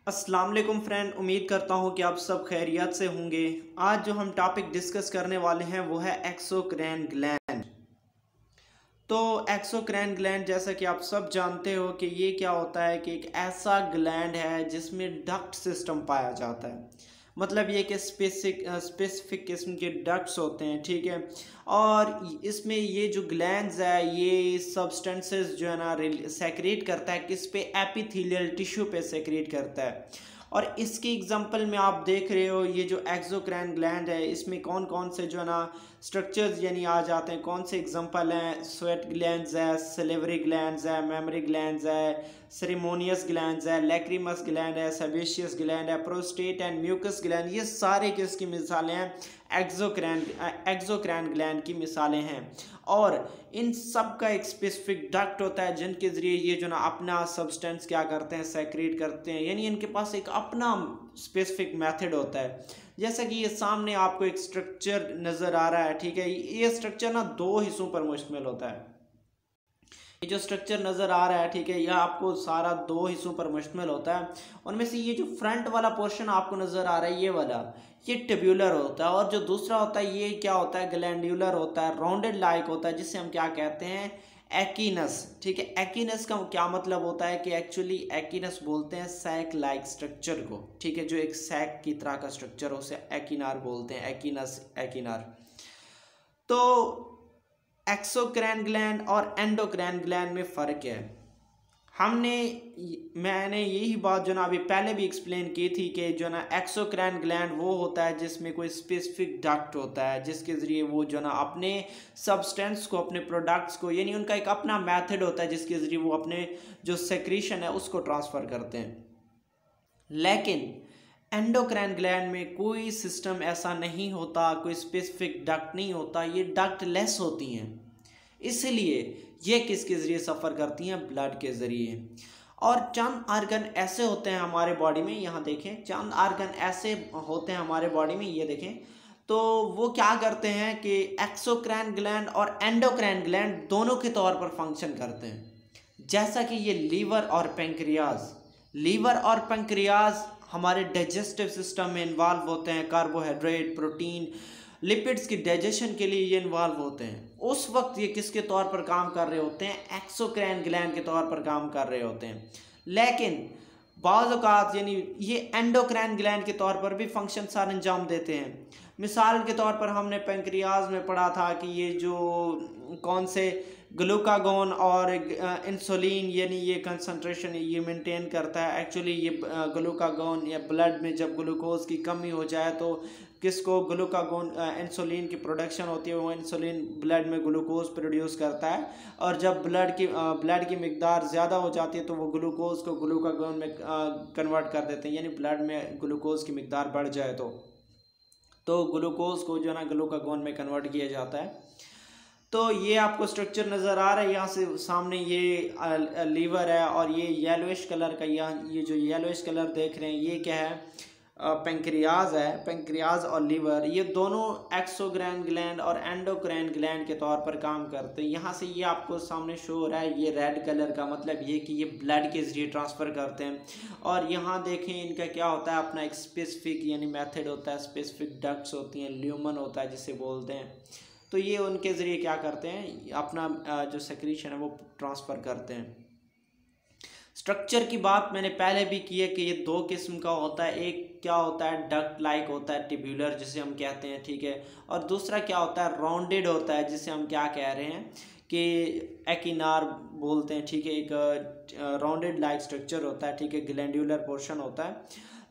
अस्सलाम वालेकुम फ्रेंड, उम्मीद करता हूँ कि आप सब खैरियत से होंगे। आज जो हम टॉपिक डिस्कस करने वाले हैं वो है एक्सोक्राइन ग्लैंड। तो एक्सोक्राइन ग्लैंड जैसा कि आप सब जानते हो कि ये क्या होता है कि एक ऐसा ग्लैंड है जिसमें डक्ट सिस्टम पाया जाता है। मतलब ये कि स्पेसिफिक किस्म के डक्ट्स होते हैं, ठीक है। और इसमें ये जो ग्लैंड्स है ये सब्सटेंसेस जो है ना सेक्रेट करता है, किस पे? एपिथेलियल टिश्यू पे सेक्रेट करता है। और इसकी एग्जांपल में आप देख रहे हो ये जो एक्सोक्राइन ग्लैंड है इसमें कौन कौन से जो है ना स्ट्रक्चर्स यानी आ जाते हैं। कौन से एग्जांपल हैं? स्वेट ग्लैंड्स है, सलिवरी ग्लैंड्स है, मेमोरी ग्लैंड्स है, सेरेमोनियस ग्लैंड्स है, लैक्रिमस ग्लैंड है, सेबेशियस ग्लैंड है, प्रोस्टेट एंड म्यूकस ग्लैंड। ये सारे किसकी मिसालें हैं? एक्सोक्राइन ग्लैंड की मिसालें हैं। और इन सब का एक स्पेसिफिक डक्ट होता है जिनके ज़रिए ये जो ना अपना सब्सटेंस क्या करते हैं, सेक्रेट करते हैं। यानी इनके पास एक अपना स्पेसिफिक मेथड होता है। जैसा कि ये सामने आपको एक स्ट्रक्चर नज़र आ रहा है, ठीक है। ये स्ट्रक्चर ना दो हिस्सों पर मुश्तमिल होता है। ये जो स्ट्रक्चर नज़र आ रहा है, ठीक है, यह आपको सारा दो हिस्सों पर मुश्तमिल होता है। उनमें से ये जो फ्रंट वाला पोर्शन आपको नज़र आ रहा है ये वाला, ये ट्यूब्यूलर होता है। और जो दूसरा होता है ये क्या होता है? ग्लैंड्यूलर होता है, राउंडेड लाइक होता है, जिससे हम क्या कहते हैं? एक्इनस, ठीक है। एक्इनस का क्या मतलब होता है कि एक्चुअली एक्इनस बोलते हैं सैक लाइक स्ट्रक्चर को, ठीक है। जो एक सैक की तरह का स्ट्रक्चर हो उसे एक्इनार बोलते हैं, एक्इनस, एक्इनार। तो एक्सोक्राइन ग्लैंड और एंडोक्राइन ग्लैंड में फ़र्क है। मैंने यही बात जो ना अभी पहले भी एक्सप्लेन की थी कि जो ना एक्सोक्राइन ग्लैंड वो होता है जिसमें कोई स्पेसिफिक डक्ट होता है जिसके ज़रिए वो जो ना अपने सब्सटेंस को, अपने प्रोडक्ट्स को, यानी उनका एक अपना मेथड होता है जिसके ज़रिए वो अपने जो सेक्रीशन है उसको ट्रांसफ़र करते हैं। लेकिन एंडोक्राइन ग्लैंड में कोई सिस्टम ऐसा नहीं होता, कोई स्पेसिफिक डक्ट नहीं होता, ये डक्ट लेस होती हैं। इसलिए ये किसके ज़रिए सफ़र करती हैं? ब्लड के ज़रिए। और चंद आर्गन ऐसे होते हैं हमारे बॉडी में, यहाँ देखें, चंद आर्गन ऐसे होते हैं हमारे बॉडी में, ये देखें। तो वो क्या करते हैं कि एक्सोक्राइन ग्लैंड और एंडोक्राइन ग्लैंड दोनों के तौर पर फंक्शन करते हैं। जैसा कि ये लीवर और पेंक्रियाज हमारे डाइजेस्टिव सिस्टम में इन्वॉल्व होते हैं। कार्बोहाइड्रेट, प्रोटीन, लिपिड्स की डाइजेशन के लिए ये इन्वॉल्व होते हैं। उस वक्त ये किसके तौर पर काम कर रहे होते हैं? एक्सोक्राइन ग्लैंड के तौर पर काम कर रहे होते हैं। लेकिन बाज़ औक़ात यानी ये एंडोक्राइन ग्लैंड के तौर पर भी फंक्शन सारे अंजाम देते हैं। मिसाल के तौर पर हमने पेंक्रियाज में पढ़ा था कि ये जो कौन से ग्लूकागोन और इंसुलिन यानी ये कंसंट्रेशन ये मेंटेन करता है। एक्चुअली ये ग्लूकागोन या ब्लड में जब ग्लूकोज की कमी हो जाए तो किसको ग्लूकागोन इंसुलिन की प्रोडक्शन होती है, वो इंसुलिन ब्लड में ग्लूकोज प्रोड्यूस करता है। और जब ब्लड की मिकदार ज़्यादा हो जाती है तो वो ग्लूकोज को ग्लूकागोन में कन्वर्ट कर देते हैं। यानी ब्लड में ग्लूकोज की मिकदार बढ़ जाए तो ग्लूकोज को जो है ना ग्लूकागोन में कन्वर्ट किया जाता है। तो ये आपको स्ट्रक्चर नज़र आ रहा है यहाँ से सामने, ये लीवर है। और ये येलोइश कलर का, ये जो येलोइश कलर देख रहे हैं ये क्या है? पेंक्रियाज है। पेंक्रियाज और लीवर ये दोनों एक्सोक्राइन ग्लैंड और एंडोक्राइन ग्लैंड के तौर पर काम करते हैं। यहाँ से ये आपको सामने शो हो रहा है, ये रेड कलर का मतलब ये कि ये ब्लड के ज़रिए ट्रांसफ़र करते हैं। और यहाँ देखें इनका क्या होता है? अपना एक स्पेसिफिक यानी मेथड होता है, स्पेसिफिक डक्ट्स होती हैं, ल्यूमन होता है जिसे बोलते हैं। तो ये उनके ज़रिए क्या करते हैं? अपना जो सेक्रीशन है वो ट्रांसफ़र करते हैं। स्ट्रक्चर की बात मैंने पहले भी की है कि ये दो किस्म का होता है। एक क्या होता है? डक्ट लाइक होता है, ट्यूब्यूलर जिसे हम कहते हैं, ठीक है। और दूसरा क्या होता है? राउंडेड होता है जिसे हम क्या कह रहे हैं कि एक्इनार बोलते हैं, ठीक है। एक राउंडेड लाइक स्ट्रक्चर होता है, ठीक है, ग्लैंड्यूलर पोर्शन होता है।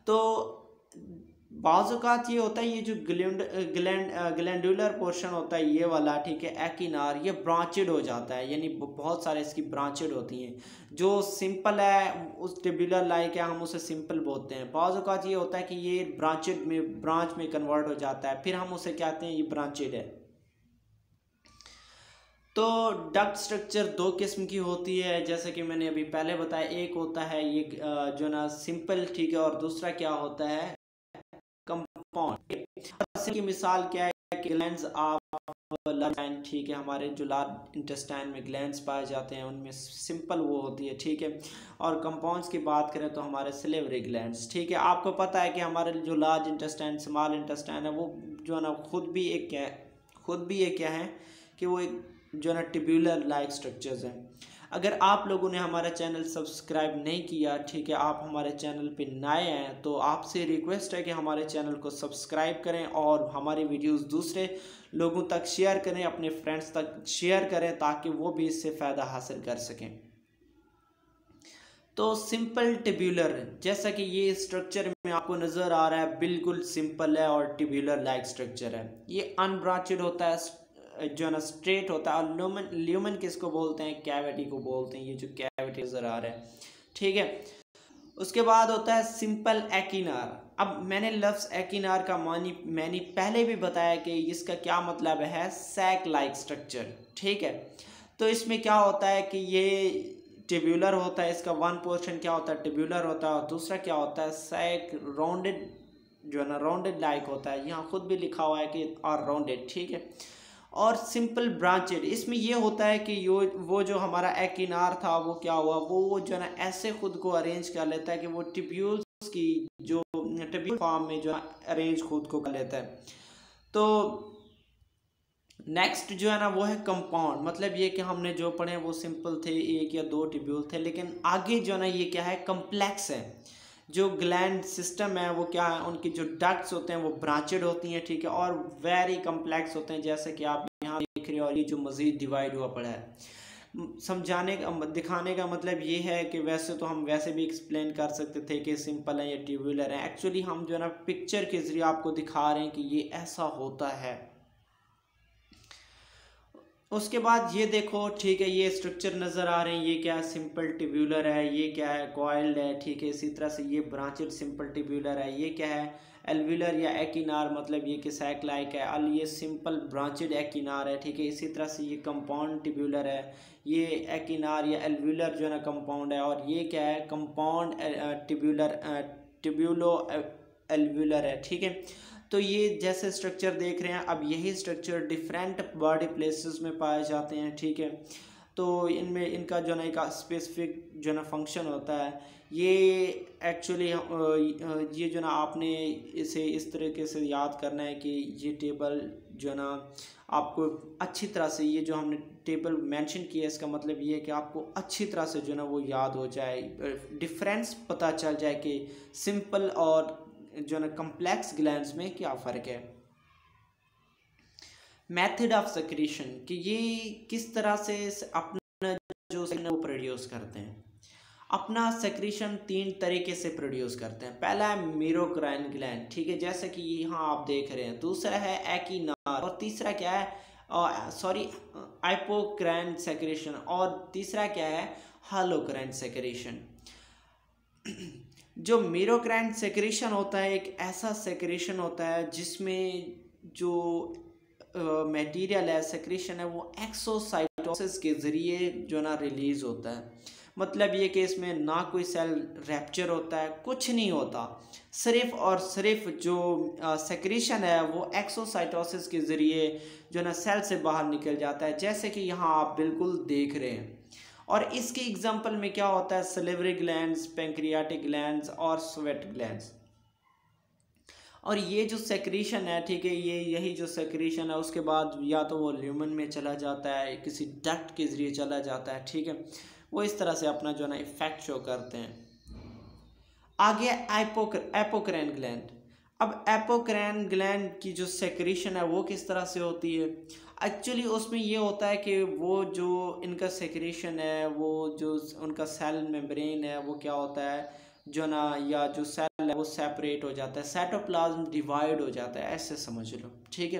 तो बाज़ औक़ात ये होता है ये जो ग्लैंडुलर पोर्शन होता है ये वाला, ठीक है, एक्इनार, ये ब्रांचेड हो जाता है। यानी बहुत सारे इसकी ब्रांचेड होती हैं। जो सिंपल है उस ट्यूब्यूलर लाइक है हम उसे सिंपल बोलते हैं। बाज़ औक़ात ये होता है कि ये ब्रांच में कन्वर्ट हो जाता है, फिर हम उसे कहते हैं ये ब्रांचेड है। तो डक्ट स्ट्रक्चर दो किस्म की होती है जैसे कि मैंने अभी पहले बताया। एक होता है ये जो ना सिंपल, ठीक है, और दूसरा क्या होता है? कंपाउंड। की मिसाल क्या है कि ग्लैंड्स आप ठीक है, हमारे जो लार्ज इंटेस्टाइन में ग्लैंड्स पाए जाते हैं उनमें सिंपल वो होती है, ठीक है। और कंपाउंड्स की बात करें तो हमारे सिलेवरी ग्लैंड्स, ठीक है। आपको पता है कि हमारे जो लार्ज इंटेस्टाइन स्मॉल इंटेस्टाइन है वो जो है ना खुद भी एक क्या है कि वो एक जो है ना ट्यूब्यूलर लाइक स्ट्रक्चर्स हैं। अगर आप लोगों ने हमारा चैनल सब्सक्राइब नहीं किया, ठीक है, आप हमारे चैनल पे नए हैं तो आपसे रिक्वेस्ट है कि हमारे चैनल को सब्सक्राइब करें और हमारी वीडियोस दूसरे लोगों तक शेयर करें, अपने फ्रेंड्स तक शेयर करें ताकि वो भी इससे फ़ायदा हासिल कर सकें। तो सिंपल ट्यूब्यूलर, जैसा कि ये स्ट्रक्चर में आपको नज़र आ रहा है, बिल्कुल सिंपल है और ट्यूब्यूलर लाइक स्ट्रक्चर है। ये अनब्रांचेड होता है, जो है ना स्ट्रेट होता है। और ल्यूमन किसको बोलते हैं? कैविटी को बोलते हैं। ये जो कैविटी नजर आ रहा है, ठीक है। उसके बाद होता है सिंपल एकिनार। अब मैंने लफ्ज़ एकिनार का मैंने पहले भी बताया कि इसका क्या मतलब है, सैक लाइक स्ट्रक्चर, ठीक है। तो इसमें क्या होता है कि ये ट्यूब्यूलर होता है, इसका वन पोर्शन क्या होता है, ट्यूब्यूलर होता है, और दूसरा क्या होता है, सैक राउंडेड, जो है ना राउंडेड लाइक होता है। यहाँ खुद भी लिखा हुआ है कि आर राउंडेड, ठीक है। और सिंपल ब्रांचेड, इसमें ये होता है कि वो जो हमारा एकिनार था वो क्या हुआ, वो जो है ना ऐसे खुद को अरेंज कर लेता है कि वो ट्यूब्यूल्स की जो ट्यूब्यूल फॉर्म में जो है अरेंज खुद को कर लेता है। तो नेक्स्ट जो है ना वो है कंपाउंड। मतलब ये कि हमने जो पढ़े वो सिंपल थे, एक या दो ट्यूब्यूल थे, लेकिन आगे जो है ना ये क्या है, कम्प्लेक्स है। जो ग्लैंड सिस्टम है वो क्या है, उनकी जो डक्ट्स होते हैं वो ब्रांचेड होती हैं, ठीक है, और वेरी कम्प्लेक्स होते हैं, जैसे कि आप यहाँ देख रहे हो। और ये जो मज़ीद डिवाइड हुआ पड़ा है, समझाने का दिखाने का मतलब ये है कि वैसे तो हम वैसे भी एक्सप्लेन कर सकते थे कि सिंपल है या ट्यूब्यूलर है। एक्चुअली हम जो है ना पिक्चर के ज़रिए आपको दिखा रहे हैं कि ये ऐसा होता है। उसके बाद ये देखो, ठीक है, ये स्ट्रक्चर नज़र आ रहे हैं, ये क्या है, सिंपल ट्यूब्यूलर है। ये क्या है, कॉइल्ड है, ठीक है। इसी तरह से ये ब्रांचेड सिंपल ट्यूब्यूलर है। ये क्या है, एल्व्यूलर या एकिनार, मतलब ये कि सैक लाइक है। और ये सिंपल ब्रांचेड एकिनार है, ठीक है। इसी तरह से ये कंपाउंड ट्यूब्यूलर है। ये एकिनार या एल्व्यूलर जो है ना कंपाउंड है। और ये क्या है, कंपाउंड ट्यूब्यूलर, ट्यूब्यूलो एल्व्यूलर है, ठीक है। तो ये जैसे स्ट्रक्चर देख रहे हैं, अब यही स्ट्रक्चर डिफरेंट बॉडी प्लेसेस में पाए जाते हैं, ठीक है। तो इनमें इनका जो ना एक स्पेसिफिक जो ना फंक्शन होता है। ये एक्चुअली ये जो ना आपने इसे इस तरीके से याद करना है कि ये टेबल जो ना आपको अच्छी तरह से, ये जो हमने टेबल मेंशन किया है, इसका मतलब ये है कि आपको अच्छी तरह से जो ना वो याद हो जाए, डिफरेंस पता चल जाए कि सिंपल और जो ना कम्प्लेक्स ग्लैंड्स में क्या फ़र्क है। मेथड ऑफ सेक्रेशन, कि ये किस तरह से अपना जो वो प्रोड्यूस करते हैं। अपना सेक्रेशन तीन तरीके से प्रोड्यूस करते हैं। पहला है मीरोक्राइन ग्लैंड, ठीक है, जैसे कि यहाँ आप देख रहे हैं। दूसरा है एकिनार, और तीसरा क्या है, हाइपोक्राइन सेक्रेशन, और तीसरा क्या है, हालोक्राइन सेक्रेशन। जो मीरोक्राइन सेक्रेशन होता है, एक ऐसा सेक्रेशन होता है जिसमें जो मटेरियल है, सेक्रेशन है, वो एक्सोसाइटोसिस के ज़रिए जो ना रिलीज़ होता है। मतलब ये कि इसमें ना कोई सेल रैप्चर होता है, कुछ नहीं होता। सिर्फ और सिर्फ जो सेक्रेशन है वो एक्सोसाइटोसिस के ज़रिए जो ना सेल से बाहर निकल जाता है, जैसे कि यहाँ आप बिल्कुल देख रहे हैं। और इसके एग्जांपल में क्या होता है, सलिवरी ग्लैंड्स, पैंक्रियाटिक ग्लैंड्स और स्वेट ग्लैंड्स। और ये जो सेक्रेशन है, ठीक है, ये यही जो सेक्रेशन है उसके बाद या तो वो ल्यूमन में चला जाता है, किसी डक्ट के ज़रिए चला जाता है, ठीक है। वो इस तरह से अपना जो है ना इफेक्ट शो करते हैं। आगे एपोक्राइन ग्लैंड। अब एपोक्राइन ग्लैंड की जो सेक्रेशन है वो किस तरह से होती है। एक्चुअली उसमें ये होता है कि वो जो इनका सेक्रेशन है, वो जो उनका सेल मेम्ब्रेन है वो क्या होता है, जो ना या जो सेल है वो सेपरेट हो जाता है, साइटोप्लाज्म डिवाइड हो जाता है, ऐसे समझ लो, ठीक है,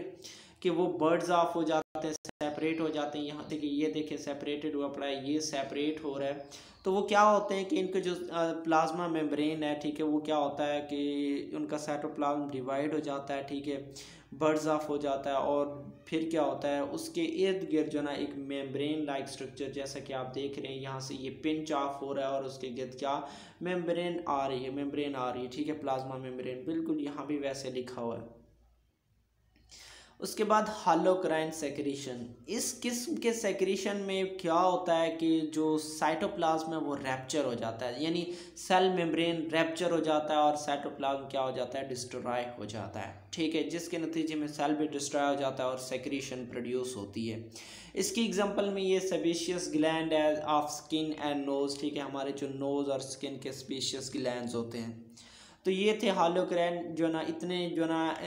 कि वो बर्ड्स ऑफ हो जाते हैं, सेपरेट हो जाते हैं। यहाँ तक कि ये देखिए सेपरेटेड हुआ पड़ा है, ये सेपरेट हो रहा है। तो वो क्या होते हैं कि इनके जो प्लाज्मा मेम्ब्रेन है, ठीक है, वो क्या होता है कि उनका साइटोप्लाज्म डिवाइड हो जाता है, ठीक है, बर्ड्स ऑफ हो जाता है। और फिर क्या होता है, उसके इर्द गिर्द जो ना एक मेम्ब्रेन लाइक स्ट्रक्चर, जैसा कि आप देख रहे हैं यहाँ से ये पिंच ऑफ हो रहा है और उसके गिर्द क्या मेम्ब्रेन आ रही है, ठीक है, प्लाज्मा मेम्ब्रेन, बिल्कुल यहाँ भी वैसे लिखा हुआ है। उसके बाद हालोक्राइन सेक्रीशन। इस किस्म के सेक्रीशन में क्या होता है कि जो साइटोप्लाज्म है वो रैप्चर हो जाता है, यानी सेल मेम्ब्रेन रैप्चर हो जाता है और साइटोप्लाज्म क्या हो जाता है, डिस्ट्रॉय हो जाता है, ठीक है, जिसके नतीजे में सेल भी डिस्ट्रॉय हो जाता है और सेक्रीशन प्रोड्यूस होती है। इसकी एग्जांपल में ये sebaceous gland of skin and nose, ठीक है, हमारे जो नोज़ और स्किन के सेबेशियस ग्लैंड्स होते हैं। तो ये थे हालोक्राइन, जो ना इतने जो ना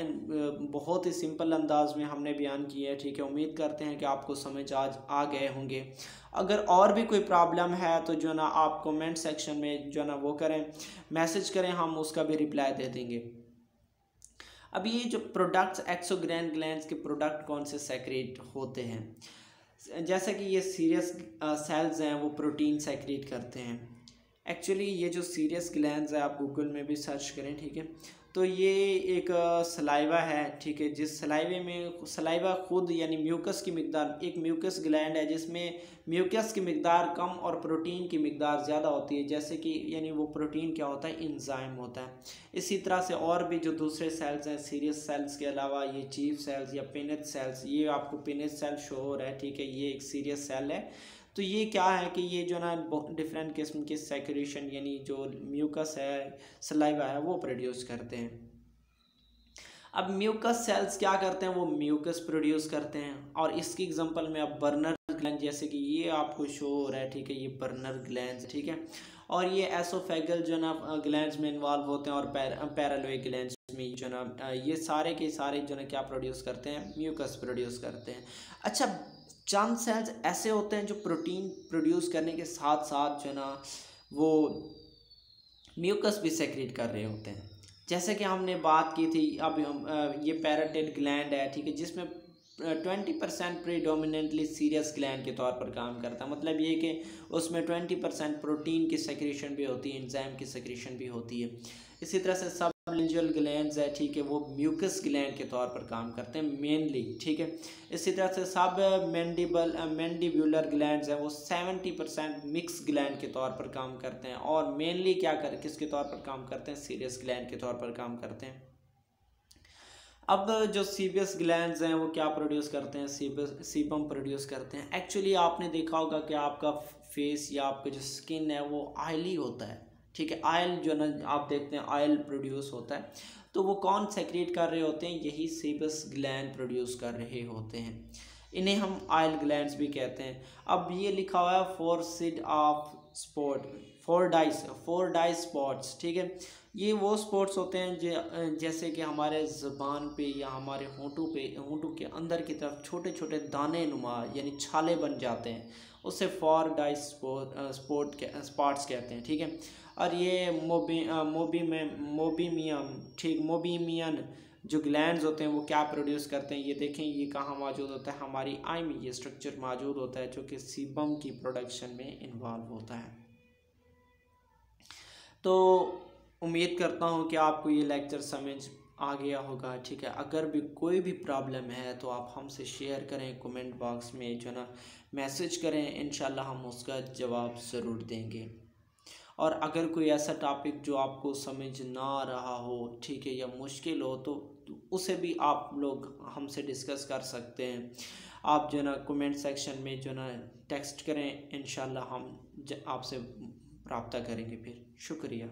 बहुत ही सिंपल अंदाज में हमने बयान किया है, ठीक है। उम्मीद करते हैं कि आपको समझ आज आ गए होंगे। अगर और भी कोई प्रॉब्लम है तो जो ना आप कमेंट सेक्शन में जो ना वो करें, मैसेज करें, हम उसका भी रिप्लाई दे देंगे। अब ये जो प्रोडक्ट्स एक्सोक्राइन ग्लैंड्स के प्रोडक्ट कौन से सेक्रेट होते हैं, जैसे कि ये सीरियस सेल्स हैं वो प्रोटीन सेक्रेट करते हैं। एक्चुअली ये जो सीरियस ग्लैंड्स है आप गूगल में भी सर्च करें, ठीक है, तो ये एक सलाइवा है, ठीक है, जिस सलाइवे में सलाइवा खुद यानी म्यूकस की मिकदार, एक म्यूकस ग्लैंड है जिसमें म्यूकस की मिकदार कम और प्रोटीन की मिकदार ज़्यादा होती है, जैसे कि यानी वो प्रोटीन क्या होता है, इंजाइम होता है। इसी तरह से और भी जो दूसरे सेल्स हैं सीरियस सेल्स के अलावा, ये चीफ सेल्स या पिनेट सेल्स, ये आपको पिनेट सेल शो हो रहा है, ठीक है, ये एक सीरियस सेल है। तो ये क्या है कि ये जो ना डिफरेंट किस्म के सेक्रेशन यानी जो म्यूकस है, सलाइवा है, वो प्रोड्यूस करते हैं। अब म्यूकस सेल्स क्या करते हैं, वो म्यूकस प्रोड्यूस करते हैं, और इसकी एग्जांपल में अब बर्नर ग्लैंड, जैसे कि ये आपको शो हो रहा है, ठीक है, ये बर्नर ग्लैंड, ठीक है, और ये एसोफेगल जो ना ग्लैंड्स में इन्वॉल्व होते हैं, और पैरालोइड ग्लैंड्स में जो ना ये सारे के सारे जो ना क्या प्रोड्यूस करते हैं, म्यूकस प्रोड्यूस करते हैं। अच्छा, चंद सेल्स ऐसे होते हैं जो प्रोटीन प्रोड्यूस करने के साथ साथ जो ना वो म्यूकस भी सेक्रेट कर रहे होते हैं, जैसे कि हमने बात की थी। अब हम ये पैराटाइड ग्लैंड है, ठीक है, जिसमें 20% प्रीडोमिनेंटली सीरियस ग्लैंड के तौर पर काम करता है, मतलब ये कि उसमें 20% प्रोटीन की सेक्रेशन भी होती है, एंजाइम की सेक्रेशन भी होती है। इसी तरह से सबलिंगुअल ग्लैंड्स है, ठीक है, वो म्यूकस ग्लैंड के तौर पर काम करते हैं मेनली, ठीक है। इसी तरह से सब मैंडिबुलर ग्लैंड्स हैं, वो 70% मिक्स ग्लैंड के तौर पर काम करते हैं, और मेनली किसके तौर पर काम करते हैं, सीरियस ग्लैंड के तौर पर काम करते हैं। अब जो सीबस ग्लैंड्स हैं वो क्या प्रोड्यूस करते हैं, सीबम प्रोड्यूस करते हैं। एक्चुअली आपने देखा होगा कि आपका फेस या आपका जो स्किन है वो ऑयली होता है, ठीक है, ऑयल जो ना आप देखते हैं ऑयल प्रोड्यूस होता है, तो वो कौन सेक्रेट कर रहे होते हैं, यही सीबस ग्लैंड प्रोड्यूस कर रहे होते हैं। इन्हें हम ऑयल ग्लैंड्स भी कहते हैं। अब ये लिखा हुआ है Fordyce of spot, Fordyce spots, ठीक है, ये वो स्पॉट्स होते हैं जैसे कि हमारे ज़बान पे या हमारे होंठों के अंदर की तरफ छोटे छोटे दाने नुमा यानी छाले बन जाते हैं, उसे फोर डाई स्पॉट्स कहते हैं, ठीक है। और ये मोबीमियन जो ग्लैंड्स होते हैं वो क्या प्रोड्यूस करते हैं, ये देखें, ये कहाँ मौजूद होता है, हमारी आई में ये स्ट्रक्चर मौजूद होता है जो कि सीबम की प्रोडक्शन में इन्वॉल्व होता है। तो उम्मीद करता हूँ कि आपको ये लेक्चर समझ आ गया होगा, ठीक है। अगर भी कोई भी प्रॉब्लम है तो आप हमसे शेयर करें, कमेंट बॉक्स में जो ना मैसेज करें, इंशाल्लाह हम उसका जवाब ज़रूर देंगे। और अगर कोई ऐसा टॉपिक जो आपको समझ ना आ रहा हो, ठीक है, या मुश्किल हो, तो उसे भी आप लोग हमसे डिस्कस कर सकते हैं। आप जो ना कमेंट सेक्शन में जो ना टेक्स्ट करें, इंशाल्लाह हम आपसे रब्ता करेंगे। फिर शुक्रिया।